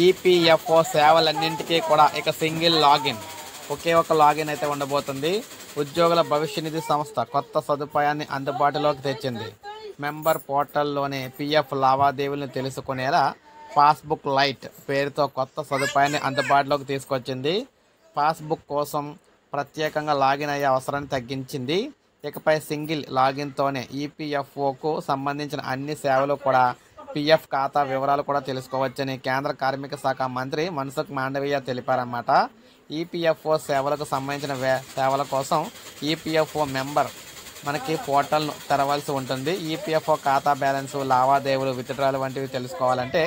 EPFO సేవలన్నింటికీ కూడా ఇక single login, ఒకే ఒక లాగిన్ అయితే ఉండబోతుంది. ఉద్యోగుల భవిష్య నిధి సంస్థ కొత్త సదుపాయాన్ని అందుబాటులోకి తెచ్చింది. మెంబర్ పోర్టల్లోనే పీఎఫ్ లావాదేవీలను తెలుసుకునేలా పాస్బుక్ లైట్ పేరుతో కొత్త సదుపాయాన్ని అందుబాటులోకి తీసుకొచ్చింది. పాస్బుక్ కోసం ప్రత్యేకంగా లాగిన్ అయ్యే అవసరాన్ని తగ్గించింది. ఇకపై సింగిల్ లాగిన్తోనే ఈపీఎఫ్ఓకు సంబంధించిన అన్ని సేవలు కూడా పీఎఫ్ ఖాతా వివరాలు కూడా తెలుసుకోవచ్చని కేంద్ర కార్మిక శాఖ మంత్రి మన్సుఖ్ మాండవీయ తెలిపారన్నమాట. ఈపీఎఫ్ఓ సేవలకు సంబంధించిన సేవల కోసం ఈపీఎఫ్ఓ మెంబర్ మనకి పోర్టల్ను తెరవలసి ఉంటుంది. ఈపీఎఫ్ఓ ఖాతా బ్యాలెన్సు, లావాదేవీలు, విత్డ్రాలు వంటివి తెలుసుకోవాలంటే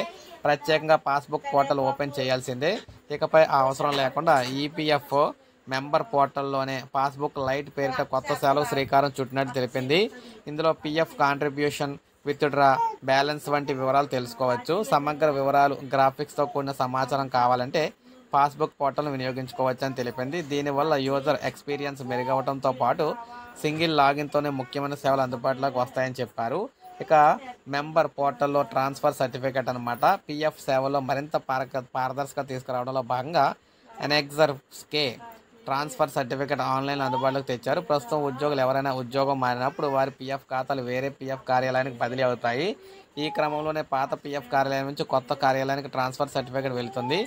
ప్రత్యేకంగా పాస్బుక్ పోర్టల్ ఓపెన్ చేయాల్సిందే. ఇకపై ఆ అవసరం లేకుండా ఈపీఎఫ్ఓ మెంబర్ పోర్టల్లోనే పాస్బుక్ లైట్ పేరిట కొత్త సేవలకు శ్రీకారం చుట్టినట్టు తెలిపింది. ఇందులో పీఎఫ్ కాంట్రిబ్యూషన్, విత్డ్రా, బ్యాలెన్స్ వంటి వివరాలు తెలుసుకోవచ్చు. సమగ్ర వివరాలు, గ్రాఫిక్స్తో కూడిన సమాచారం కావాలంటే పాస్బుక్ పోర్టల్ను వినియోగించుకోవచ్చని తెలిపింది. దీనివల్ల యూజర్ ఎక్స్పీరియన్స్ మెరుగవడంతో పాటు సింగిల్ లాగిన్తోనే ముఖ్యమైన సేవలు అందుబాటులోకి వస్తాయని చెప్పారు. ఇక మెంబర్ పోర్టల్లో ట్రాన్స్ఫర్ సర్టిఫికేట్ అనమాట పీఎఫ్ సేవల్లో మరింత పారదర్శకత తీసుకురావడంలో భాగంగా ఎన్ఎక్సర్స్కే ట్రాన్స్ఫర్ సర్టిఫికేట్ ఆన్లైన్లో అందుబాటులోకి తెచ్చారు. ప్రస్తుతం ఉద్యోగులు ఎవరైనా ఉద్యోగం మారినప్పుడు వారి పీఎఫ్ ఖాతాలు వేరే పీఎఫ్ కార్యాలయానికి బదిలీ అవుతాయి. ఈ క్రమంలోనే పాత పీఎఫ్ కార్యాలయం నుంచి కొత్త కార్యాలయానికి ట్రాన్స్ఫర్ సర్టిఫికేట్ వెళుతుంది.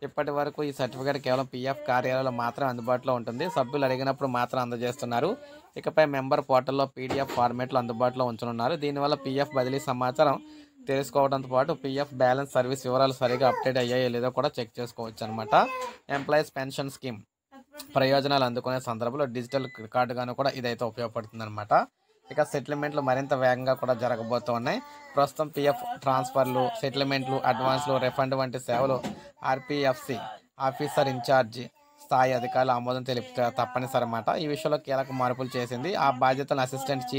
ఇప్పటి వరకు ఈ సర్టిఫికేట్ కేవలం పీఎఫ్ కార్యాలయంలో మాత్రమే అందుబాటులో ఉంటుంది. సభ్యులు అడిగినప్పుడు మాత్రం అందజేస్తున్నారు. ఇకపై మెంబర్ పోర్టల్లో పీడిఎఫ్ ఫార్మేట్లో అందుబాటులో ఉంచనున్నారు. దీనివల్ల పీఎఫ్ బదిలీ సమాచారం తెలుసుకోవడంతో పాటు పీఎఫ్ బ్యాలెన్స్, సర్వీస్ వివరాలు సరిగా అప్డేట్ అయ్యాయో లేదో కూడా చెక్ చేసుకోవచ్చు అనమాట. ఎంప్లాయీస్ పెన్షన్ స్కీమ్ ప్రయోజనాలు అందుకునే సందర్భంలో డిజిటల్ రికార్డుగాను కూడా ఇదైతే ఉపయోగపడుతుంది అనమాట. ఇక సెటిల్మెంట్లు మరింత వేగంగా కూడా జరగబోతున్నాయి. ప్రస్తుతం పీఎఫ్ ట్రాన్స్ఫర్లు, సెటిల్మెంట్లు, అడ్వాన్స్లు, రిఫండ్ వంటి సేవలు ఆర్పీఎఫ్సి ఆఫీసర్ ఇన్ఛార్జి స్థాయి అధికారులు ఆమోదం తెలిపితే తప్పనిసరి అన్నమాట. ఈ విషయంలో కీలక మార్పులు చేసింది. ఆ బాధ్యతలను అసిస్టెంట్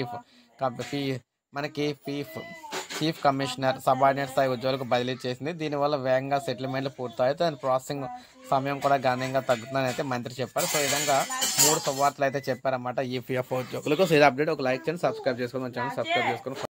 చీఫ్ కమిషనర్, సబార్డినేట్ స్థాయి ఉద్యోగులకు బదిలీ చేసింది. దీనివల్ల వేగంగా సెటిల్మెంట్లు పూర్తవుతాయి. దాని ప్రాసెసింగ్ సమయం కూడా గణనీయంగా తగ్గుతుందని అయితే మంత్రి చెప్పారు. సో ఈ విధంగా 3 శుభవార్తలు అయితే చెప్పారన్నమాట ఈపీఎఫ్ఓ ఉద్యోగులకు. సో ఇది అప్డేట్. ఒక లైక్ చేయండి, సబ్స్క్రైబ్ చేసుకోండి, సబ్స్క్రైబ్ చేసుకుని